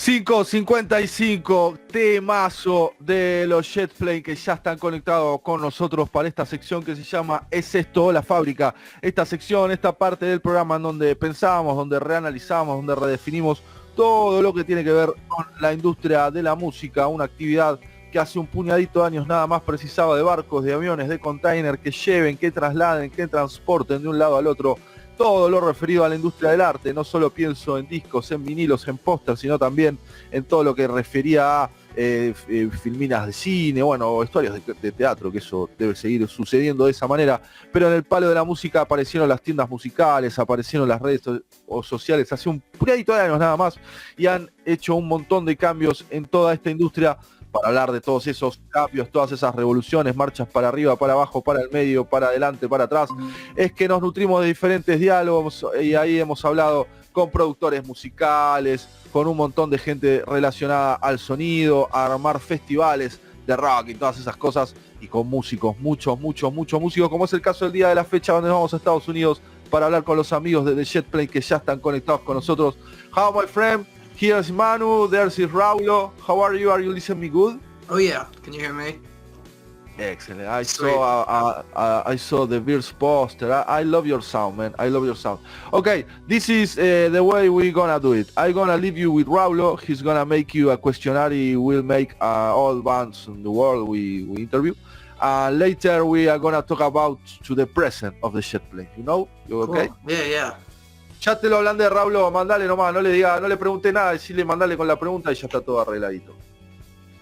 5:55, temazo de los JETTE Planes que ya están conectados con nosotros para esta sección que se llama ¿Es esto la fábrica? Esta sección, esta parte del programa en donde pensamos, donde reanalizamos, donde redefinimos todo lo que tiene que ver con la industria de la música, una actividad que hace un puñadito de años nada más precisaba de barcos, de aviones, de container que lleven, que trasladen, que transporten de un lado al otro todo lo referido a la industria del arte. No solo pienso en discos, en vinilos, en pósters, sino también en todo lo que refería a filminas de cine, bueno, vestuarios de teatro, que eso debe seguir sucediendo de esa manera. Pero en el palo de la música aparecieron las tiendas musicales, aparecieron las redes sociales hace un puñadito de años nada más, y han hecho un montón de cambios en toda esta industria. Para hablar de todos esos cambios, todas esas revoluciones, marchas para arriba, para abajo, para el medio, para adelante, para atrás, es que nos nutrimos de diferentes diálogos, y ahí hemos hablado con productores musicales, con un montón de gente relacionada al sonido, a armar festivales de rock y todas esas cosas, y con músicos, muchos músicos, como es el caso del día de la fecha donde nos vamos a Estados Unidos para hablar con los amigos de JETTE Planes que ya están conectados con nosotros. How, my friend? Here's Manu, there's Raulo. How are you? Are you listening me good? Oh yeah, can you hear me? Excellent. I saw the Beers poster. I love your sound, man. I love your sound. Okay, this is the way we're gonna do it. I'm gonna leave you with Raulo. He's gonna make you a questionnaire. We'll make all bands in the world we interview. Later we are gonna talk about to the present of the JETTE Planes. You know? You okay? Cool. Yeah. Ya te lo hablan de Raulo, mandale nomás, no le pregunté nada, decirle mandale con la pregunta y ya está todo arregladito.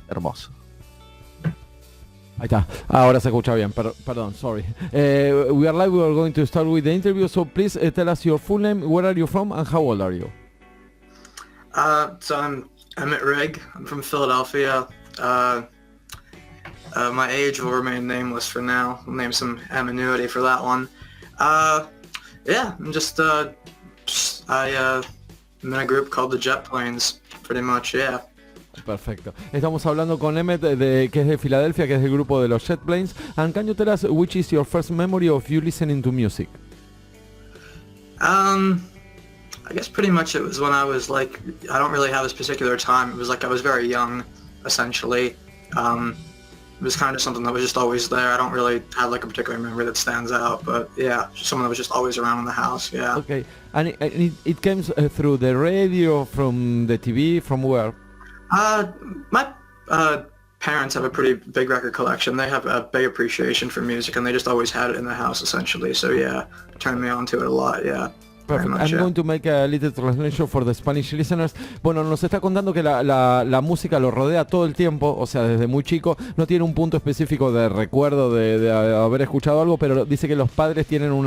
Hermoso. Ahí está, ahora se escucha bien, perdón, sorry. We are live, we are going to start with the interview, so please tell us your full name, where are you from and how old are you? So I'm Emmett Rigg, I'm from Philadelphia. My age will remain nameless for now, we'll name some anonymity for that one. Yeah, I'm just I'm in a group called the JETTE Planes, pretty much, yeah. Perfecto. Estamos hablando con Emmett, que es de Filadelfia, que es del grupo de los JETTE Planes. And can you tell us which is your first memory of you listening to music? I guess pretty much it was when I was like, I don't really have this particular time. It was like I was very young, essentially. It was kind of something that was just always there. I don't really have like a particular memory that stands out, but yeah, someone that was just always around in the house, yeah. Okay, and it came through the radio, from the TV, from where? My parents have a pretty big record collection. They have a big appreciation for music, and they just always had it in the house, essentially. So yeah, it turned me on to it a lot, yeah. Perfect. I'm going to make a little translation for the Spanish listeners. Bueno, nos está contando que la música lo rodea todo el tiempo, o sea, desde muy chico. No tiene un punto específico de recuerdo de haber escuchado algo, pero dice que los padres tienen un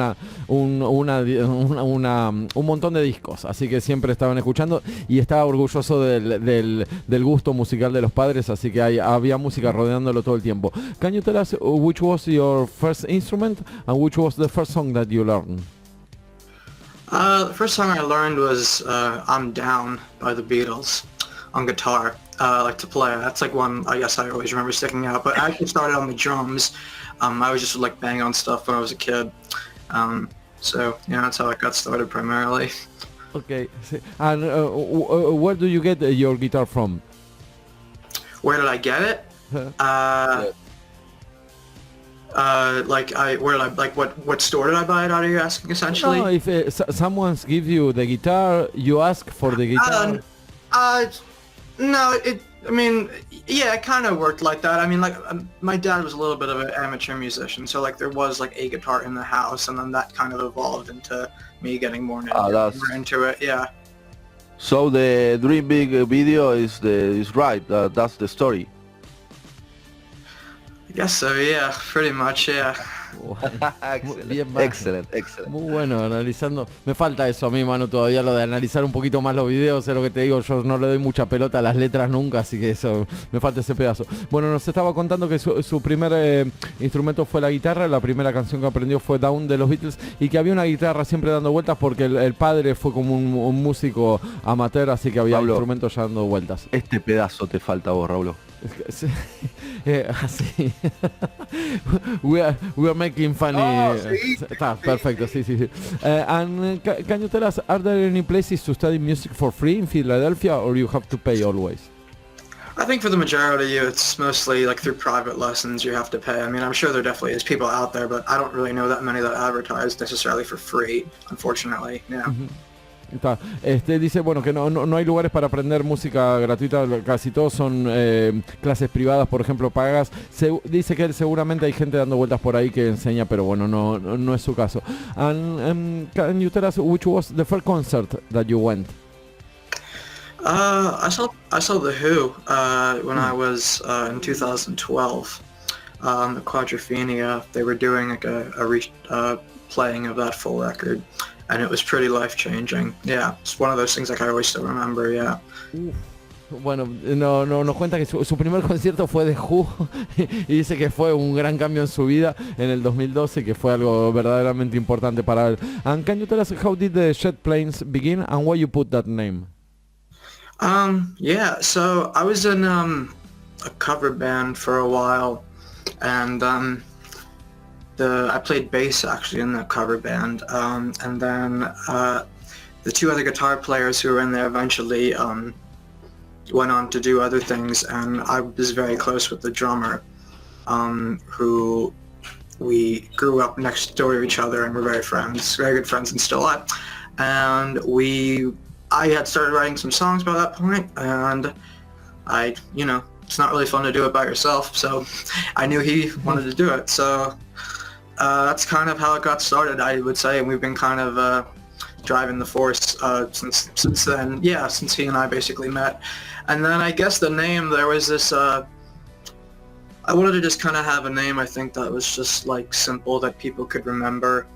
montón de discos, así que siempre estaban escuchando y estaba orgulloso del gusto musical de los padres, así que había música rodeándolo todo el tiempo. Can you tell us which was your first instrument and which was the first song that you learned? The first song I learned was I'm Down by the Beatles on guitar. I like to play. That's like one I guess I always remember sticking out. But I actually started on the drums. I was just like banging on stuff when I was a kid. So yeah, that's how I got started primarily. Okay. And where do you get your guitar from? Where did I get it? What store did I buy it out? Are you asking essentially? No, if someone gives you the guitar, you ask for the guitar. No, I mean, yeah, it kind of worked like that. I mean, like, my dad was a little bit of an amateur musician, so like there was like a guitar in the house, and then that kind of evolved into me getting more into it. Yeah. So the Dream Big video is right. That's the story. I guess so, yeah, pretty much, yeah. Excelente. Muy bueno, analizando. Me falta eso a mí, Manu, todavía lo de analizar un poquito más los videos, es lo que te digo, yo no le doy mucha pelota a las letras nunca, así que eso, me falta ese pedazo. Bueno, nos estaba contando que su primer instrumento fue la guitarra, la primera canción que aprendió fue Down de los Beatles, y que había una guitarra siempre dando vueltas porque el padre fue como un músico amateur, así que había instrumentos ya dando vueltas. Este pedazo te falta a vos, Raúl. Así. we are making funny. Sí, Está perfecto, sí. And can you tell us, are there any places to study music for free in Philadelphia, or you have to pay always? I think for the majority, it's mostly like through private lessons you have to pay. I mean, I'm sure there definitely is people out there, but I don't really know that many that advertise necessarily for free, unfortunately. Yeah. Mm-hmm. Está. Dice, bueno, que no hay lugares para aprender música gratuita, casi todos son clases privadas, por ejemplo, pagas. Dice que seguramente hay gente dando vueltas por ahí que enseña, pero bueno, no es su caso. And can you tell us which was the first concert that you went? I saw The Who when I was in 2012. The Quadrophenia, they were doing like a playing of that full record. And it was pretty life-changing. Yeah, it's one of those things like I always still remember, yeah. Bueno, nos cuenta que su primer concierto fue de Who y dice que fue un gran cambio en su vida en el 2012, que fue algo verdaderamente importante para él. And can you tell us how did the JETTE Planes begin and why you put that name? Yeah, so I was in a cover band for a while, and I played bass actually in the cover band, and then the two other guitar players who were in there eventually went on to do other things, and I was very close with the drummer, who we grew up next door to each other and were very good friends and still are. And I had started writing some songs by that point, and it's not really fun to do it by yourself, so I knew he wanted to do it, so that's kind of how it got started, I would say, and we've been kind of driving the force since then. Yeah, since he and I basically met. And then I guess the name, there was this, I wanted to just kind of have a name, I think, that was just like simple, that people could remember.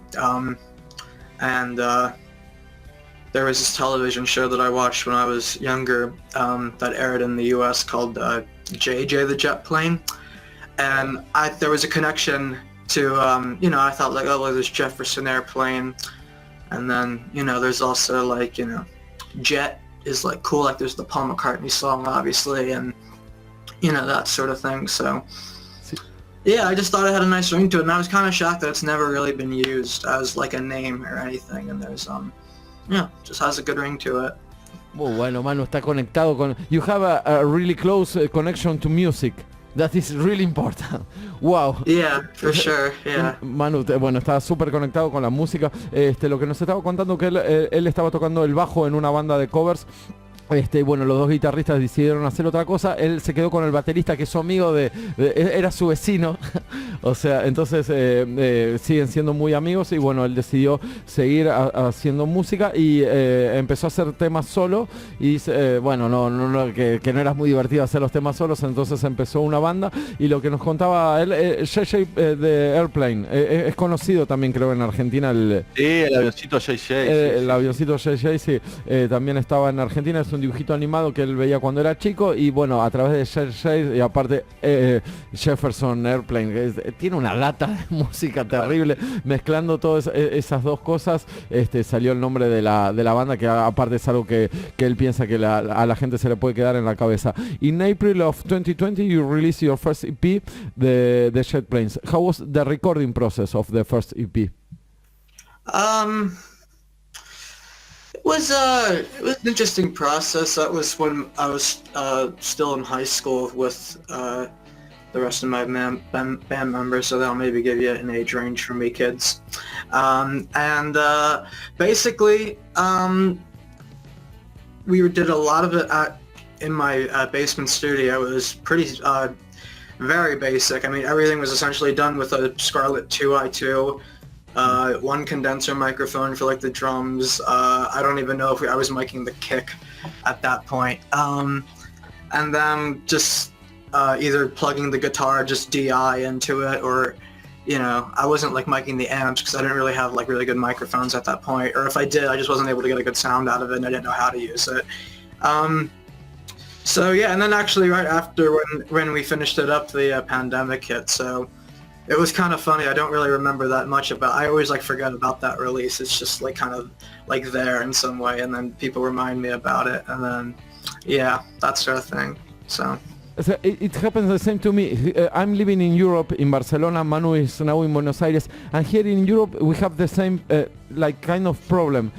And there was this television show that I watched when I was younger that aired in the US called JJ the Jet Plane. And there was a connection to, I thought like, oh, well, there's Jefferson Airplane, and then, there's also like, Jet is like cool, like there's the Paul McCartney song, obviously, and, that sort of thing, so. Yeah, I just thought it had a nice ring to it, and I was kind of shocked that it's never really been used as like a name or anything, and there's, just has a good ring to it. Muy bueno, Manu, está conectado con... You have a really close connection to music. That is really important. Wow. Yeah, for sure, yeah. Manu, bueno, está súper conectado con la música. Lo que nos estaba contando que él estaba tocando el bajo en una banda de covers. Bueno, los dos guitarristas decidieron hacer otra cosa. Él se quedó con el baterista, que es su amigo era su vecino. O sea, entonces siguen siendo muy amigos, y bueno, él decidió seguir haciendo música y empezó a hacer temas solo, y dice, bueno, que no era muy divertido hacer los temas solos, entonces empezó una banda. Y lo que nos contaba él, JJ de Airplane, es conocido también, creo, en Argentina. El avioncito JJ. El avioncito JJ, sí, también estaba en Argentina. Es un dibujito animado que él veía cuando era chico, y bueno, a través de JJ, y aparte Jefferson Airplane, que tiene una lata de música terrible, mezclando todas esas dos cosas, salió el nombre de la banda, que aparte es algo que él piensa que a la gente se le puede quedar en la cabeza. In April of 2020 you released your first EP, the JETTE Planes. How was the recording process of the first EP? It was an interesting process. That was when I was still in high school with the rest of my band members, so that'll maybe give you an age range for me kids. Basically, we did a lot of it in my basement studio. It was pretty very basic. I mean, everything was essentially done with a Scarlett 2i2. One condenser microphone for like the drums. I don't even know if I was miking the kick at that point. And then just either plugging the guitar, just DI into it, or, I wasn't like miking the amps because I didn't really have like really good microphones at that point. Or if I did, I just wasn't able to get a good sound out of it, and I didn't know how to use it. So yeah, and then actually right after when we finished it up, the pandemic hit. So it was kind of funny. I don't really remember that much about. I always like forget about that release. It's just like kind of like there in some way, and then people remind me about it, and then yeah, that sort of thing. So So it happens the same to me. I'm living in Europe, in Barcelona. Manu is now in Buenos Aires, and here in Europe we have the same like kind of problem.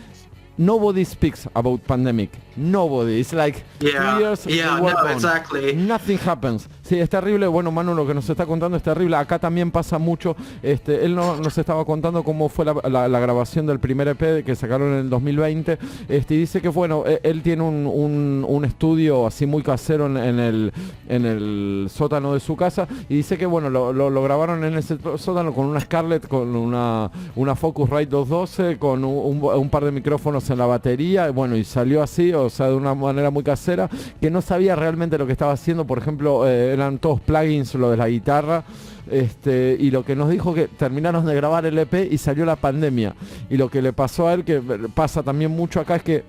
Nobody speaks about pandemic. Nobody. It's like 2 years. Yeah, no, exactly. Nothing happens. Sí, es terrible. Bueno, Manu, lo que nos está contando es terrible. Acá también pasa mucho. Él nos estaba contando cómo fue la grabación del primer EP que sacaron en el 2020. Y dice que, bueno, él tiene un estudio así muy casero en el sótano de su casa. Y dice que, bueno, lo grabaron en ese sótano con una Scarlett, con una Focusrite 212, con un par de micrófonos en la batería. Bueno, y salió así, o sea, de una manera muy casera, que no sabía realmente lo que estaba haciendo. Por ejemplo, eran todos plugins, lo de la guitarra, y lo que nos dijo que terminaron de grabar el EP y salió la pandemia. Y lo que le pasó a él, que pasa también mucho acá, es que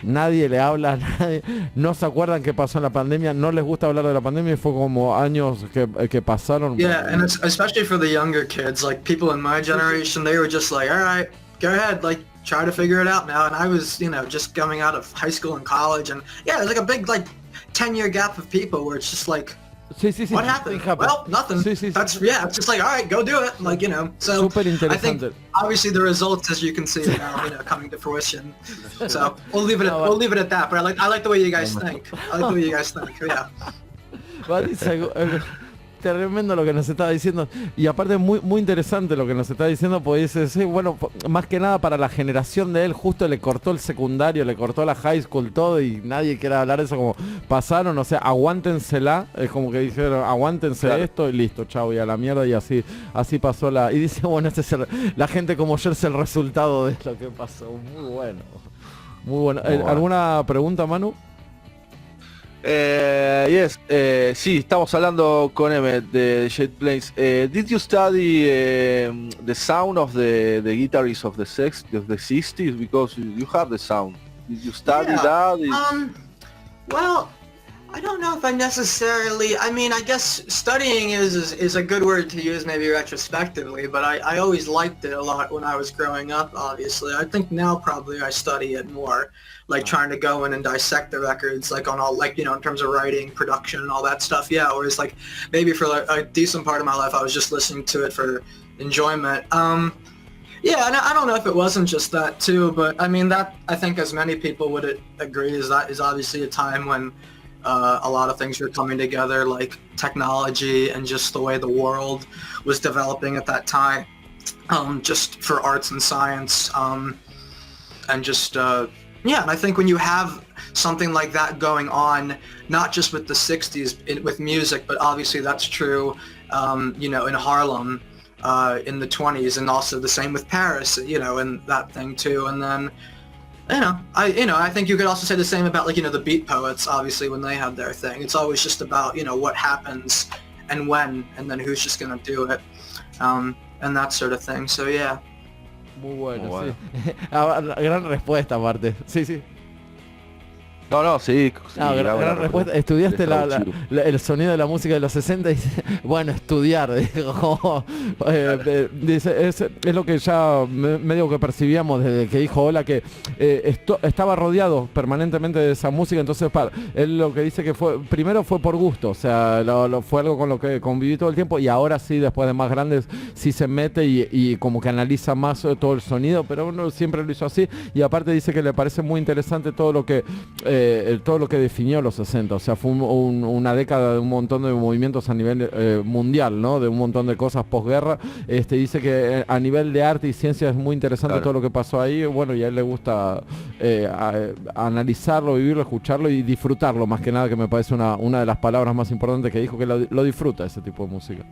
nadie le habla a nadie, no se acuerdan qué pasó en la pandemia, no les gusta hablar de la pandemia, y fue como años que pasaron. Yeah, and it's, especially for the younger kids, like people in my generation, they were just like, all right, go ahead, like, try to figure it out now. And I was, just coming out of high school and college, and yeah, there's like a big 10-year gap of people where it's just like, what happened? Well, nothing. That's yeah. It's just like, all right, go do it. So I think obviously the results, as you can see, are now coming to fruition. So we'll leave it at that. But I like the way you guys think. Yeah. Tremendo lo que nos está diciendo, y aparte muy muy interesante lo que nos está diciendo, pues sí, bueno, más que nada para la generación de él, justo le cortó el secundario, le cortó la high school, todo, y nadie quiere hablar de eso, como pasaron, o sea, aguántensela, es como que dijeron, aguántense esto y listo, chao, y a la mierda, y así pasó y dice, bueno, la gente como yo es el resultado de lo que pasó. Muy bueno. ¿Alguna pregunta, Manu? Yes, sí, estamos hablando con Emmet de JETTE Planes. Did you study the sound of the guitarists of the 60s? Because you have the sound. Did you study that? Well, I don't know if I necessarily, I guess studying is a good word to use maybe retrospectively, but I always liked it a lot when I was growing up, obviously. I think now probably I study it more, trying to go in and dissect the records, on all, in terms of writing, production, and all that stuff, yeah, whereas maybe for a decent part of my life I was just listening to it for enjoyment. Yeah, and I don't know if it wasn't just that too, but that, I think as many people would agree, is obviously a time when a lot of things were coming together, like technology and just the way the world was developing at that time, just for arts and science, and just, yeah, and I think when you have something like that going on, not just with the 60s with music, but obviously that's true, in Harlem, in the 20s, and also the same with Paris, and that thing too, and then, I think you could also say the same about the beat poets, obviously, when they had their thing. It's always just about, what happens and when, and then who's just gonna do it, and that sort of thing. So yeah. Muy bueno, sí. Gran respuesta aparte. Sí. No, sí. Gran respuesta. Estudiaste el sonido de la música de los 60 y bueno, estudiar, dice, es lo que ya medio que percibíamos desde que dijo hola, que estaba rodeado permanentemente de esa música, entonces él lo que dice que primero fue por gusto, o sea, fue algo con lo que conviví todo el tiempo, y ahora sí, después de más grandes, sí se mete y como que analiza más todo el sonido, pero uno siempre lo hizo así, y aparte dice que le parece muy interesante todo lo que definió los 60, o sea, fue una década de un montón de movimientos a nivel mundial, ¿no? De un montón de cosas posguerra. Dice que a nivel de arte y ciencia es muy interesante todo lo que pasó ahí, bueno, y a él le gusta analizarlo, vivirlo, escucharlo y disfrutarlo, más que nada, que me parece una de las palabras más importantes que dijo, que lo disfruta ese tipo de música.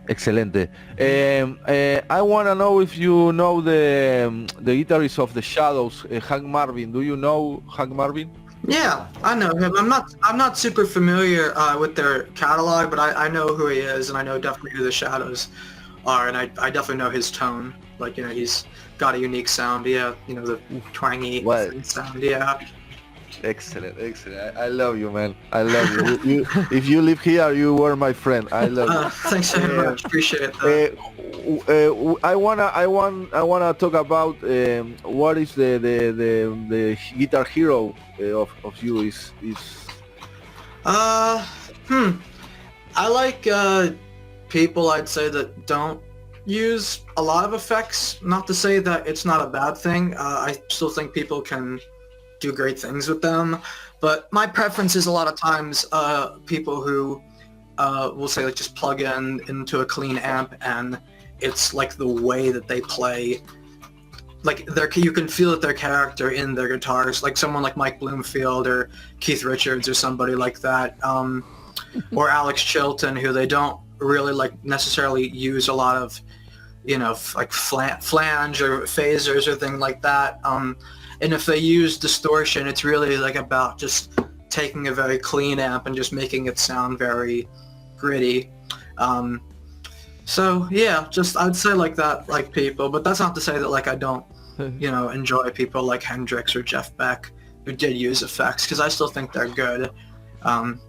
Excelente. I want to know if you know the guitarist of the Shadows, Hank Marvin. Do you know Hank Marvin? Yeah, I know him. I'm not super familiar with their catalog, but I know who he is, and I know definitely who the Shadows are, and I definitely know his tone. He's got a unique sound. Yeah, the twangy sound. Yeah. Excellent. I love you, man. I love you. If you live here, you were my friend. I love you. Thanks very much. Appreciate that. I wanna talk about what is the guitar hero of you is I like people, I'd say, that don't use a lot of effects. Not to say that it's not a bad thing. I still think people can do great things with them. But my preference is a lot of times people who will say, like, just plug into a clean amp, and it's like the way that they play. Like, you can feel that their character in their guitars, like someone like Mike Bloomfield or Keith Richards or somebody like that, or Alex Chilton, who they don't really like necessarily use a lot of, you know, like flange or phasers or things like that. And if they use distortion, it's really like about just taking a very clean amp and just making it sound very gritty. So yeah, just I'd say like that, like people, but that's not to say that like I don't, you know, enjoy people like Hendrix or Jeff Beck who did use effects, because I still think they're good.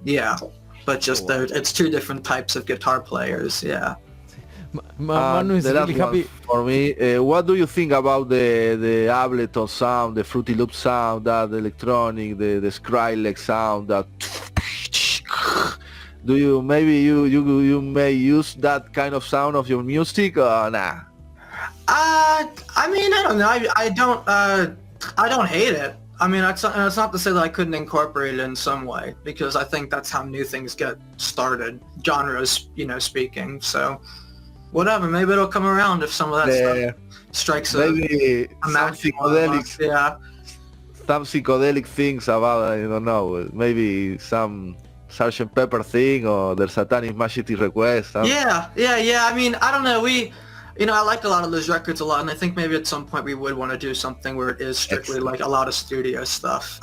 Yeah, but just it's two different types of guitar players. Yeah. Manu is the last really one happy. for me. What do you think about the Ableton sound, the Fruity Loop sound, that electronic, the Skrillex sound, that do you maybe you may use that kind of sound of your music or nah? I mean, I don't know. I don't hate it. I mean, it's not to say that I couldn't incorporate it in some way, because I think that's how new things get started, genres, you know, speaking. So whatever, maybe it'll come around if some of that stuff strikes maybe a some match. psychedelic, Yeah. some psychedelic things about, I don't know, maybe some Sgt. Pepper thing or the Satanic Majesty Request. Yeah. I mean, I don't know. You know, I like a lot of those records a lot, and I think maybe at some point we would want to do something where it is strictly like a lot of studio stuff,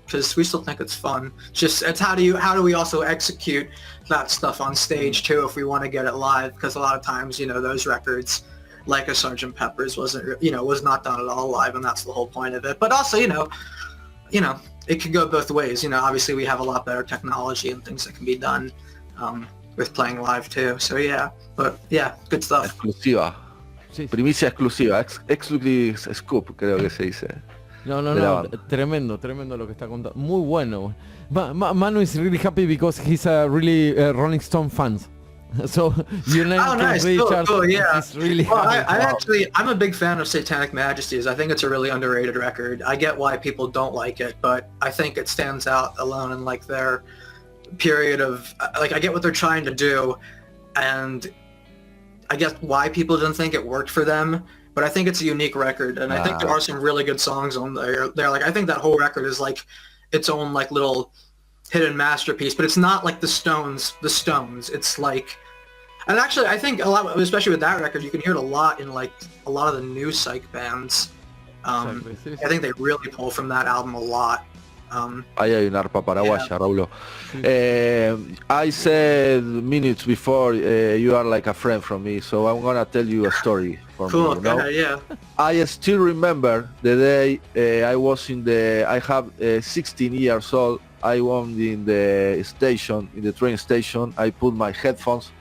because we still think it's fun. It's how do we also execute that stuff on stage too if we want to get it live, because a lot of times, you know, those records, like a Sgt. Pepper's, was not done at all live, and that's the whole point of it. But also, you know, it could go both ways. You know, obviously we have a lot better technology and things that can be done with playing live too. So yeah, but yeah, good stuff. Exclusiva. Sí. Primicia exclusiva. Exclusive scoop, creo que se dice. No, tremendo lo que está contando. Muy bueno. Manu is really happy because he's a really Rolling Stone fan. So you know, nice, cool, yeah. He's really happy. I'm a big fan of Satanic Majesties. I think it's a really underrated record. I get why people don't like it, but I think it stands out alone in like their period of, like, I get what they're trying to do, and I guess why people didn't think it worked for them, but I think it's a unique record, and I think there are some really good songs on there. Like, I think that whole record is like its own like little hidden masterpiece, but it's not like the Stones. It's like, and actually I think a lot, especially with that record, you can hear it a lot in like a lot of the new psych bands. I think they really pull from that album a lot. Ahí hay una arpa paraguaya, Raulo. I said minutes before, you are like a friend from me, so I'm gonna tell you a story for Cool, me. You know? yeah. I still remember the day I was I have 16 years old. I went in the train station. I put my headphones,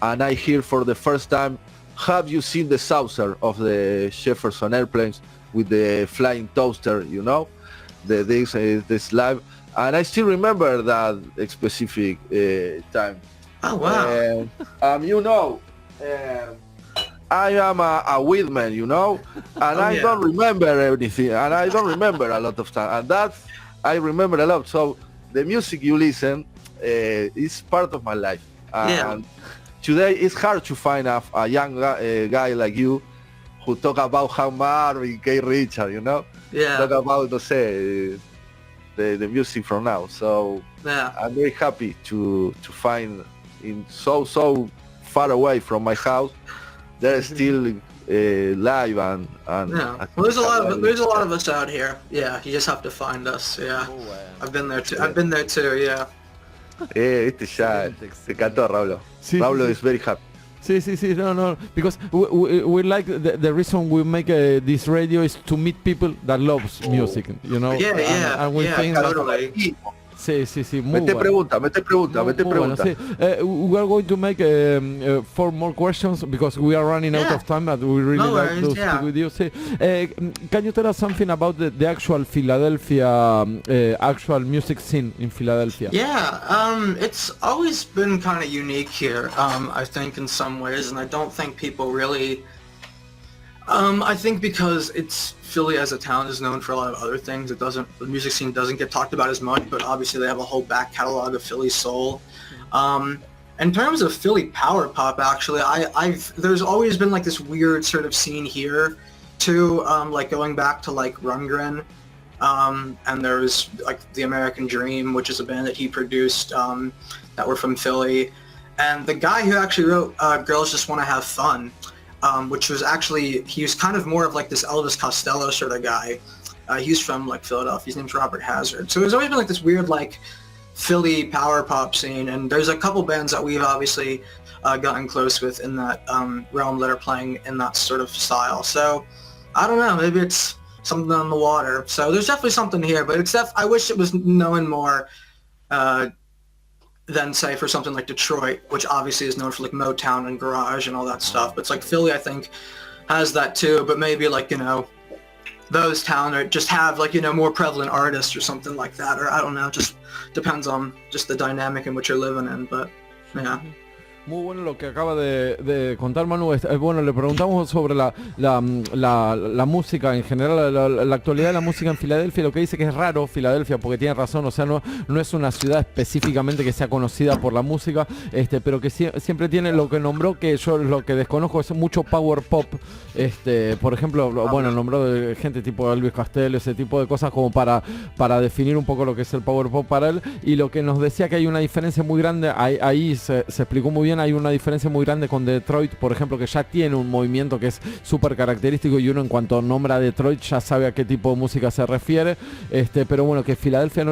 and I hear for the first time, have you seen the saucer of the Jefferson airplanes with the flying toaster, you know? This live, and I still remember that specific time. Oh wow! You know, I am a weedman, you know, and I don't remember everything, and I don't remember a lot of time, and that I remember a lot. So the music you listen is part of my life, and today it's hard to find a young guy like you who talk about how Marvin, K. Richard, you know. Yeah. Talk about, no sé, the music from now. So I'm very happy to find in so far away from my house, they're still live and well, there's a lot of us out here. Yeah, you just have to find us. Yeah, I've been there too. Yeah. Este ya se cantó, Raulo. Raulo is very happy. Sí, no, because we like the reason we make this radio is to meet people that loves music, you know. Yeah, and we think totally. Sí, muy Mete bueno. pregunta. Bueno, sí. We are going to make 4 more questions because we are running out of time, but we really No like to worries, speak with you. Sí. Can you tell us something about the actual Philadelphia, actual music scene in Philadelphia? Yeah, it's always been kind of unique here, I think in some ways, and I don't think people really, I think because Philly as a town is known for a lot of other things. The music scene doesn't get talked about as much, but obviously they have a whole back catalog of Philly soul. In terms of Philly power pop, actually, there's always been like this weird sort of scene here too, like going back to like Rundgren, and there was like The American Dream, which is a band that he produced, that were from Philly. And the guy who actually wrote Girls Just Want to Have Fun, which was actually, he was kind of more of like this Elvis Costello sort of guy. He's from like Philadelphia. His name's Robert Hazard. So there's always been like this weird like Philly power pop scene, and there's a couple bands that we've obviously gotten close with in that realm that are playing in that sort of style. So I don't know, maybe it's something on the water. So there's definitely something here, but I wish it was known more than say for something like Detroit, which obviously is known for like Motown and garage and all that stuff. But it's like Philly, I think, has that too, but maybe like, you know, those towns or just have like, you know, more prevalent artists or something like that, or I don't know, just depends on just the dynamic in which you're living in, but yeah. Muy bueno lo que acaba de contar Manu. Bueno, le preguntamos sobre la música en general, la actualidad de la música en Filadelfia. Lo que dice que es raro Filadelfia, porque tiene razón, o sea, no es una ciudad específicamente que sea conocida por la música, pero que siempre tiene lo que nombró, que yo lo que desconozco es mucho power pop. Por ejemplo, bueno, nombró de gente tipo Elvis Costello, ese tipo de cosas como para definir un poco lo que es el power pop para él. Y lo que nos decía que hay una diferencia muy grande, ahí se explicó muy bien. Hay una diferencia muy grande con Detroit, por ejemplo, que ya tiene un movimiento que es súper característico, y uno en cuanto nombra a Detroit ya sabe a qué tipo de música se refiere, pero bueno, que Filadelfia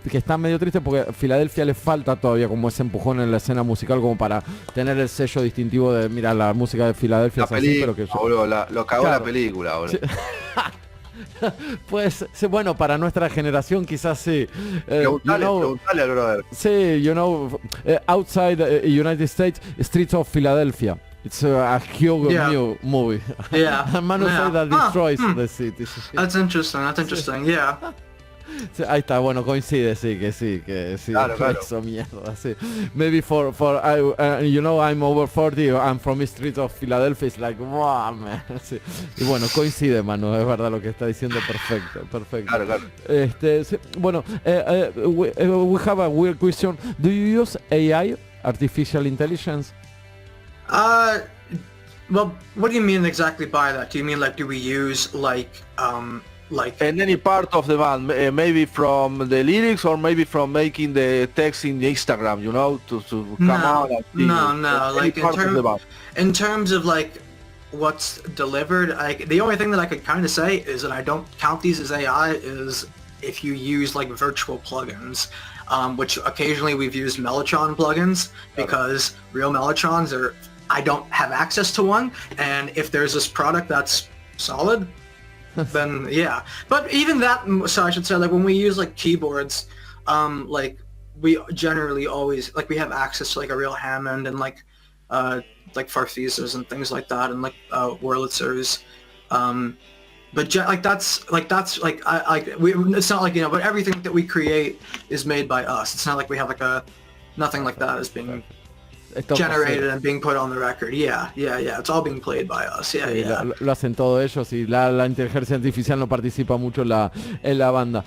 que está medio triste porque a Filadelfia le falta todavía como ese empujón en la escena musical como para tener el sello distintivo de, mira, la música de Filadelfia es así, pero que boludo, lo cagó claro. La película, boludo. Sí. Pues bueno, para nuestra generación quizás sí. Preguntale al brother. Sí, you know, outside United States, Streets of Philadelphia. It's a huge movie. Yeah. Manu said that destroys the city. That's interesting. Yeah. Sí, ahí está, bueno, coincide, que sí. Claro. Eso, mierda, sí. Maybe for you know, I'm over 40, I'm from the streets of Philadelphia, it's like, wow, man. Sí. Y bueno, coincide, Manu, es verdad lo que está diciendo, perfecto. Claro. Sí, bueno, we have a weird question. Do you use AI, artificial intelligence? Well, what do you mean exactly by that? Do you mean like, do we use like in any part of the band, maybe from the lyrics or maybe from making the text in Instagram, you know, to come out and no, like in terms of like what's delivered, like the only thing that I could kind of say is that I don't count these as AI is if you use like virtual plugins, which occasionally we've used Mellotron plugins because real Mellotrons I don't have access to one, and if there's this product that's solid, then yeah. But even that, so I should say, like when we use like keyboards, like we generally always like we have access to like a real Hammond and like Farfisas and things like that, and like Wurlitzers. But it's not like, you know, but everything that we create is made by us. It's not like we have like nothing like that is being generated and being put on the record. Yeah. It's all being played by us. Yeah. Lo hacen todos ellos, y la inteligencia artificial no participa mucho en la banda.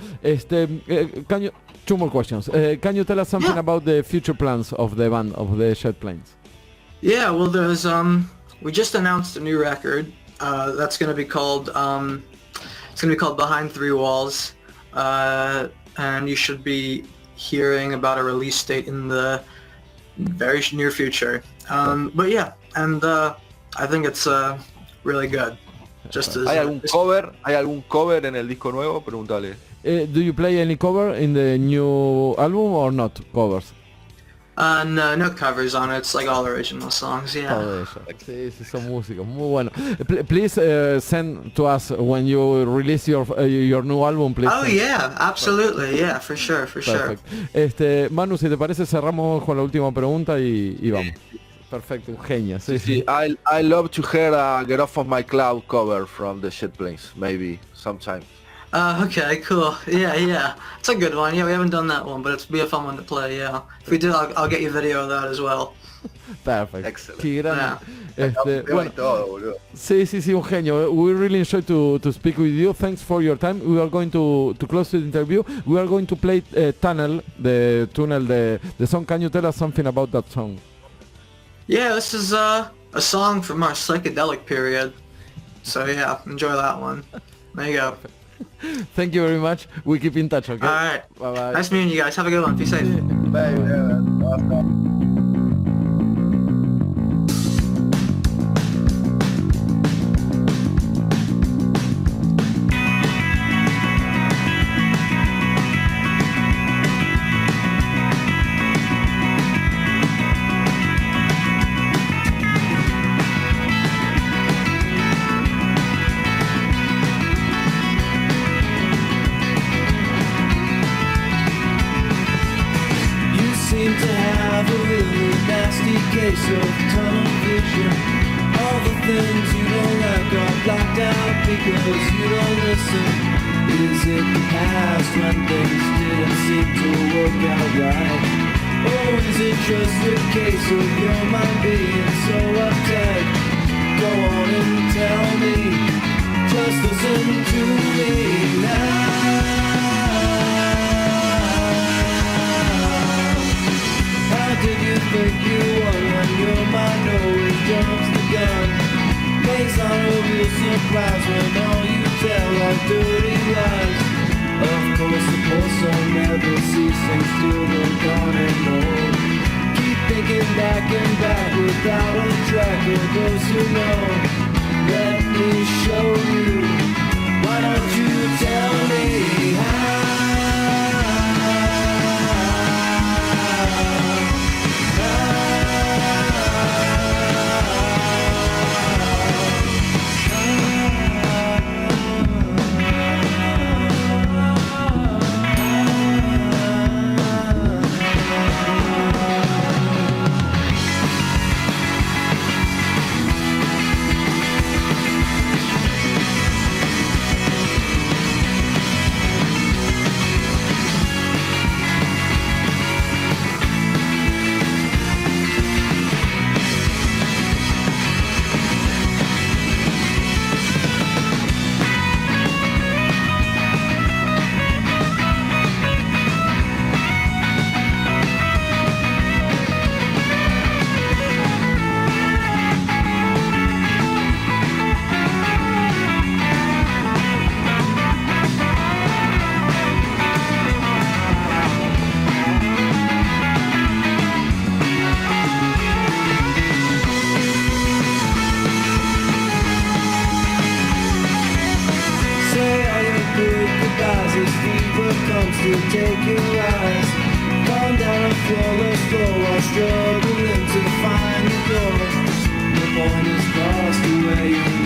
Two more questions. Can you tell us something about the future plans of the band, of the JETTE PLANES? Yeah, well, there's we just announced a new record that's going to be called Behind Three Walls, and you should be hearing about a release date in the very near future. But yeah, and I think it's really good. ¿Hay algún cover en el disco nuevo? Pregúntale. Do you play any cover in the new album or not? Covers? No covers on it. It's like all original songs. Yeah. Todo ello. Sí, sí, son músicos, muy bueno. Please send to us when you release your new album, please. Oh yeah, absolutely. Yeah, for sure, for sure. Perfecto. Manu, si te parece, cerramos con la última pregunta y vamos. Perfecto, un genio. Sí, sí. I love to hear a Get Off of My Cloud cover from the JETTE Planes, maybe sometime. Okay, cool. Yeah. It's a good one. Yeah, we haven't done that one, but it'd be a fun one to play, yeah. If we do, I'll get you video of that as well. Perfecto. Excellent. Qué grande. Yeah. Bueno, todo, boludo. sí, un genio. We really enjoyed to speak with you. Thanks for your time. We are going to close the interview. We are going to play Tunnel, the song. Can you tell us something about that song? Yeah, this is a song from our psychedelic period. So yeah, enjoy that one. There you go. Thank you very much. We keep in touch, okay? Alright. Bye-bye. Nice meeting you guys. Have a good one. Be safe. Seem to have a really nasty case of tunnel vision. All the things you don't like are blocked out because you don't listen. Is it the past when things didn't seem to work out right? Or is it just a case of your mind being so uptight? Go on and tell me, just listen to me now. How did you think you won when your mind always jumps the gun? It's not a real surprise when all you tell are dirty lies. Of course the poor soul never sees things till they're gone and old. Keep thinking back and back without a track of those who know. Let me show you. Why don't you tell me how? To take your eyes, calm down and feel the floor while struggling to find the door. The point is lost to where you